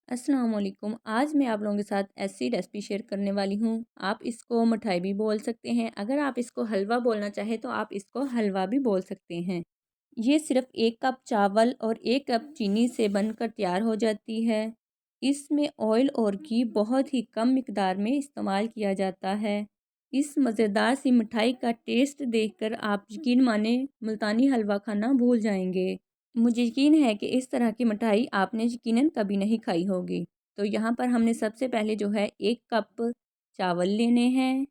अस्सलाम वालेकुम। आज मैं आप लोगों के साथ ऐसी रेसिपी शेयर करने वाली हूँ। आप इसको मिठाई भी बोल सकते हैं, अगर आप इसको हलवा बोलना चाहें तो आप इसको हलवा भी बोल सकते हैं। ये सिर्फ़ 1 कप चावल और 1 कप चीनी से बनकर तैयार हो जाती है। इसमें ऑयल और घी बहुत ही कम मिकदार में इस्तेमाल किया जाता है। इस मज़ेदार सी मिठाई का टेस्ट देखकर आप यकीन माने मुल्तानी हलवा खाना भूल जाएंगे। मुझे यकीन है कि इस तरह की मिठाई आपने यकीनन कभी नहीं खाई होगी। तो यहाँ पर हमने सबसे पहले जो है 1 कप चावल लेने हैं।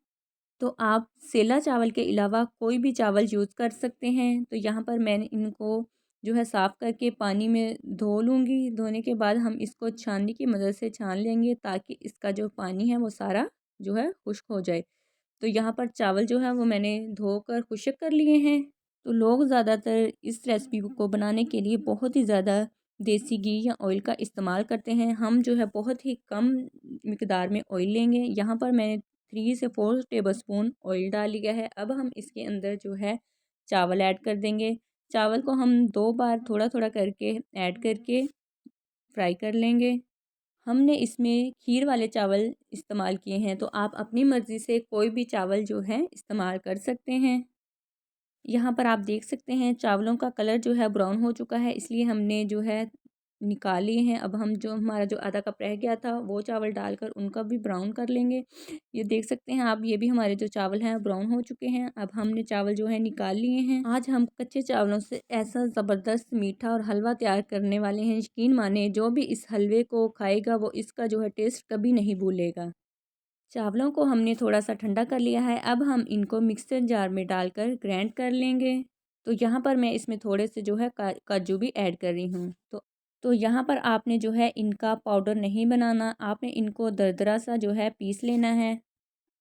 तो आप सेला चावल के अलावा कोई भी चावल यूज़ कर सकते हैं। तो यहाँ पर मैंने इनको जो है साफ़ करके पानी में धो लूँगी। धोने के बाद हम इसको छाननी की मदद से छान लेंगे ताकि इसका जो पानी है वो सारा जो है खुश्क हो जाए। तो यहाँ पर चावल जो है वो मैंने धोकर खुश्क कर लिए हैं। तो लोग ज़्यादातर इस रेसिपी को बनाने के लिए बहुत ही ज़्यादा देसी घी या ऑयल का इस्तेमाल करते हैं। हम जो है बहुत ही कम मिकदार में ऑयल लेंगे। यहाँ पर मैंने 3 से 4 टेबलस्पून ऑयल डाल लिया है। अब हम इसके अंदर जो है चावल ऐड कर देंगे। चावल को हम 2 बार थोड़ा-थोड़ा करके ऐड करके फ्राई कर लेंगे। हमने इसमें खीर वाले चावल इस्तेमाल किए हैं, तो आप अपनी मर्ज़ी से कोई भी चावल जो है इस्तेमाल कर सकते हैं। यहाँ पर आप देख सकते हैं चावलों का कलर जो है ब्राउन हो चुका है, इसलिए हमने जो है निकाल लिए हैं। अब हम जो हमारा जो आधा कप रह गया था वो चावल डालकर उनका भी ब्राउन कर लेंगे। ये देख सकते हैं आप, ये भी हमारे जो चावल हैं ब्राउन हो चुके हैं। अब हमने चावल जो है निकाल लिए हैं। आज हम कच्चे चावलों से ऐसा ज़बरदस्त मीठा और हलवा तैयार करने वाले हैं, यकीन माने जो भी इस हलवे को खाएगा वो इसका जो है टेस्ट कभी नहीं भूलेगा। चावलों को हमने थोड़ा-सा ठंडा कर लिया है। अब हम इनको मिक्सर जार में डालकर ग्राइंड कर लेंगे। तो यहाँ पर मैं इसमें थोड़े से जो है काजू भी ऐड कर रही हूँ। तो यहाँ पर आपने जो है इनका पाउडर नहीं बनाना, आपने इनको दरदरा सा जो है पीस लेना है।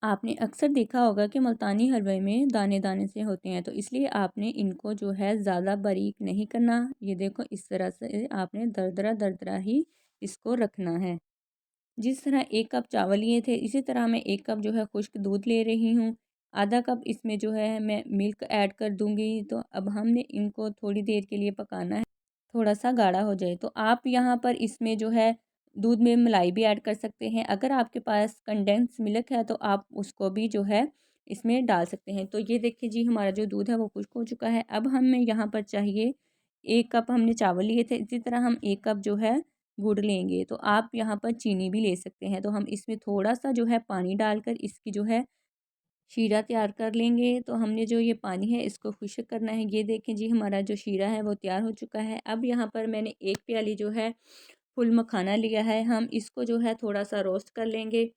आपने अक्सर देखा होगा कि मुल्तानी हलवे में दाने-दाने से होते हैं, तो इसलिए आपने इनको जो है ज़्यादा बारीक नहीं करना। ये देखो इस तरह से आपने दरदरा-दरदरा ही इसको रखना है। जिस तरह 1 कप चावल लिए थे, इसी तरह मैं 1 कप जो है खुश्क दूध ले रही हूँ। आधा कप इसमें जो है मैं मिल्क ऐड कर दूँगी। तो अब हमने इनको थोड़ी देर के लिए पकाना है, थोड़ा-सा गाढ़ा हो जाए। तो आप यहाँ पर इसमें जो है दूध में मलाई भी ऐड कर सकते हैं। अगर आपके पास कंडेंस मिल्क है तो आप उसको भी जो है इसमें डाल सकते हैं। तो ये देखिए जी, हमारा जो दूध है वो खुश्क हो चुका है। अब हमें यहाँ पर चाहिए 1 कप हमने चावल लिए थे, इसी तरह हम 1 कप जो है गुड़ लेंगे। तो आप यहाँ पर चीनी भी ले सकते हैं। तो हम इसमें थोड़ा-सा जो है पानी डालकर इसकी जो है शीरा तैयार कर लेंगे। तो हमने जो ये पानी है इसको खुश्क करना है। ये देखें जी, हमारा जो शीरा है वो तैयार हो चुका है। अब यहाँ पर मैंने 1 प्याली जो है फुल मखाना लिया है। हम इसको जो है थोड़ा-सा रोस्ट कर लेंगे।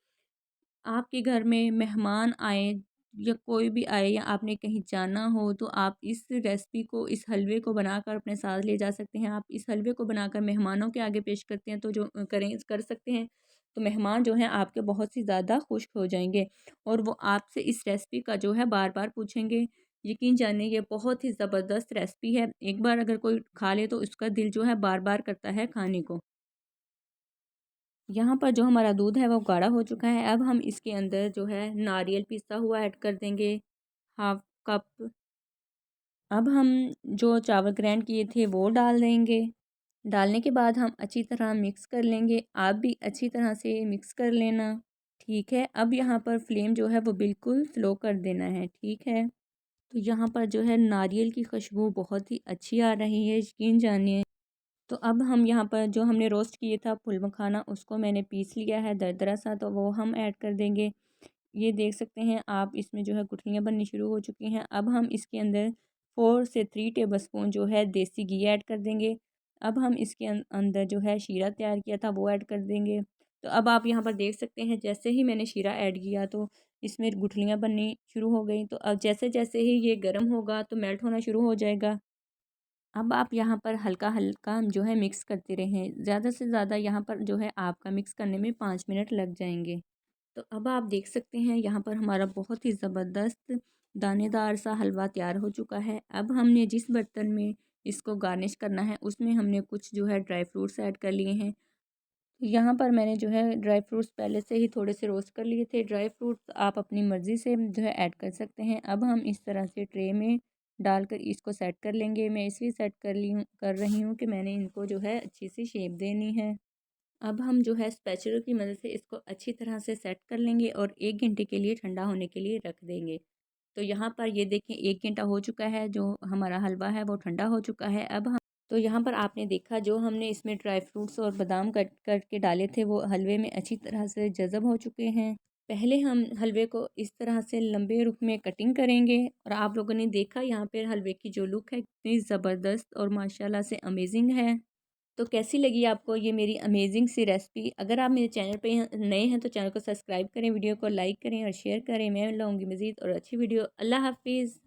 आपके घर में मेहमान आए या कोई भी आए या आपने कहीं जाना हो तो आप इस रेसिपी को, इस हलवे को बनाकर अपने साथ ले जा सकते हैं। आप इस हलवे को बनाकर मेहमानों के आगे पेश करते हैं तो जो कर सकते हैं, तो मेहमान जो हैं आपके बहुत ही ज़्यादा खुश हो जाएंगे और वो आपसे इस रेसिपी का जो है बार बार पूछेंगे। यकीन जानिए ये बहुत ही ज़बरदस्त रेसिपी है। एक बार अगर कोई खा ले तो उसका दिल जो है बार बार करता है खाने को। यहाँ पर जो हमारा दूध है वो गाढ़ा हो चुका है। अब हम इसके अंदर जो है नारियल पिसा हुआ ऐड कर देंगे, हाफ़ कप। अब हम जो चावल ग्राइंड किए थे वो डाल देंगे। डालने के बाद हम अच्छी तरह मिक्स कर लेंगे। आप भी अच्छी तरह से मिक्स कर लेना, ठीक है। अब यहाँ पर फ्लेम जो है वो बिल्कुल स्लो कर देना है, ठीक है। तो यहाँ पर जो है नारियल की खुशबू बहुत ही अच्छी आ रही है, यकीन जानिए। तो अब हम यहाँ पर जो हमने रोस्ट किए था फुल मखाना, उसको मैंने पीस लिया है दरदरा सा, तो वो हम ऐड कर देंगे। ये देख सकते हैं आप, इसमें जो है गुठलियाँ बननी शुरू हो चुकी हैं। अब हम इसके अंदर 4 से 3 टेबलस्पून जो है देसी घी ऐड कर देंगे। अब हम इसके अंदर जो है शीरा तैयार किया था वो ऐड कर देंगे। तो अब आप यहाँ पर देख सकते हैं, जैसे ही मैंने शीरा ऐड किया तो इसमें गुठलियाँ बननी शुरू हो गई। तो अब जैसे जैसे ही ये गर्म होगा तो मेल्ट होना शुरू हो जाएगा। अब आप यहाँ पर हल्का-हल्का जो है मिक्स करते रहें। ज़्यादा से ज़्यादा यहाँ पर जो है आपका मिक्स करने में 5 मिनट लग जाएँगे। तो अब आप देख सकते हैं यहाँ पर हमारा बहुत ही ज़बरदस्त दानेदार सा हलवा तैयार हो चुका है। अब हमने जिस बर्तन में इसको गार्निश करना है उसमें हमने कुछ जो है ड्राई फ्रूट्स ऐड कर लिए हैं। यहाँ पर मैंने जो है ड्राई फ्रूट्स पहले से ही थोड़े से रोस्ट कर लिए थे। ड्राई फ्रूट्स आप अपनी मर्ज़ी से जो है ऐड कर सकते हैं। अब हम इस तरह से ट्रे में डालकर इसको सेट कर लेंगे। मैं इसलिए सेट कर रही हूँ कि मैंने इनको जो है अच्छी सी शेप देनी है। अब हम जो है स्पैचुला की मदद से इसको अच्छी तरह से सेट कर लेंगे और 1 घंटे के लिए ठंडा होने के लिए रख देंगे। तो यहाँ पर ये देखें 1 घंटा हो चुका है, जो हमारा हलवा है वो ठंडा हो चुका है। अब हम तो यहाँ पर आपने देखा जो हमने इसमें ड्राई फ्रूट्स और बादाम कट करके डाले थे वो हलवे में अच्छी तरह से जज़ब हो चुके हैं। पहले हम हलवे को इस तरह से लंबे रुख में कटिंग करेंगे और आप लोगों ने देखा यहाँ पर हलवे की जो लुक है कितनी ज़बरदस्त और माशाल्लाह से अमेजिंग है। तो कैसी लगी आपको ये मेरी अमेजिंग सी रेसिपी? अगर आप मेरे चैनल पे नए हैं तो चैनल को सब्सक्राइब करें, वीडियो को लाइक करें और शेयर करें। मैं लाऊंगी मज़ीद और अच्छी वीडियो। अल्लाह हाफिज़।